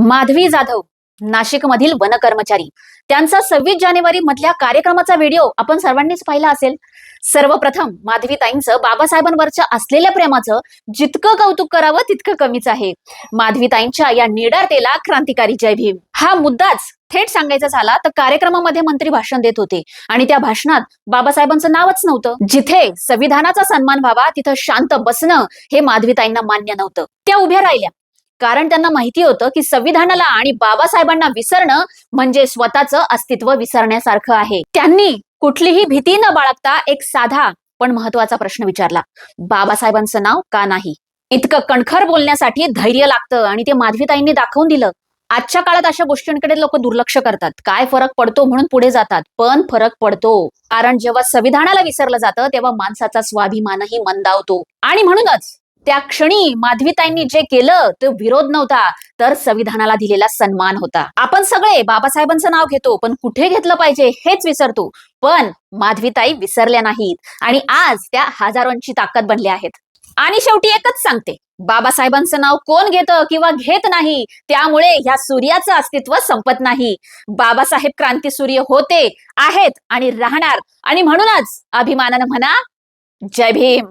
माधवी जाधव, नाशिकमधील वन कर्मचारी, त्यांचा 26 जानेवारी मधल्या कार्यक्रमाचा व्हिडिओ आपण सर्वांनीच पाहिला असेल. सर्वप्रथम माधवीताईंचं बाबासाहेबांवरच्या असलेल्या प्रेमाचं जितकं कौतुक करावं तितकं कमीच आहे. माधवीताईंच्या या निडरतेला क्रांतिकारी जय भीम. हा मुद्दाच थेट सांगायचा झाला तर कार्यक्रमामध्ये मंत्री भाषण देत होते आणि त्या भाषणात बाबासाहेबांचं नावच नव्हतं. जिथे संविधानाचा सन्मान व्हावा तिथं शांत बसणं हे माधवीताईंना मान्य नव्हतं. त्या उभ्या राहिल्या कारण त्यांना माहिती होतं की संविधानाला आणि बाबासाहेबांना विसरणं म्हणजे स्वतःचं अस्तित्व विसरण्यासारखं आहे. त्यांनी कुठलीही भीती न बाळगता एक साधा पण महत्वाचा प्रश्न विचारला, बाबासाहेबांचं नाव का नाही? इतकं कणखर बोलण्यासाठी धैर्य लागतं आणि ते माधवीताईंनी दाखवून दिलं. आजच्या काळात अशा गोष्टींकडे लोक दुर्लक्ष करतात, काय फरक पडतो म्हणून पुढे जातात, पण फरक पडतो. कारण जेव्हा संविधानाला विसरलं जातं तेव्हा माणसाचा स्वाभिमानही मंदावतो. आणि म्हणूनच त्या क्षणी माधवीताईंनी जे केलं ते विरोध नव्हता तर संविधानाला दिलेला सन्मान होता. आपण सगळे बाबासाहेबांचं नाव घेतो पण कुठे घेतलं पाहिजे हेच विसरतो. पण माधवीताई विसरल्या नाहीत आणि आज त्या हजारोंची ताकद बनल्या आहेत. आणि शेवटी एकच सांगते, बाबासाहेबांचं नाव कोण घेतं किंवा घेत नाही त्यामुळे ह्या सूर्याचं अस्तित्व संपत नाही. बाबासाहेब क्रांती सूर्य होते, आहेत आणि राहणार. आणि म्हणूनच अभिमानानं म्हणा, जय भीम.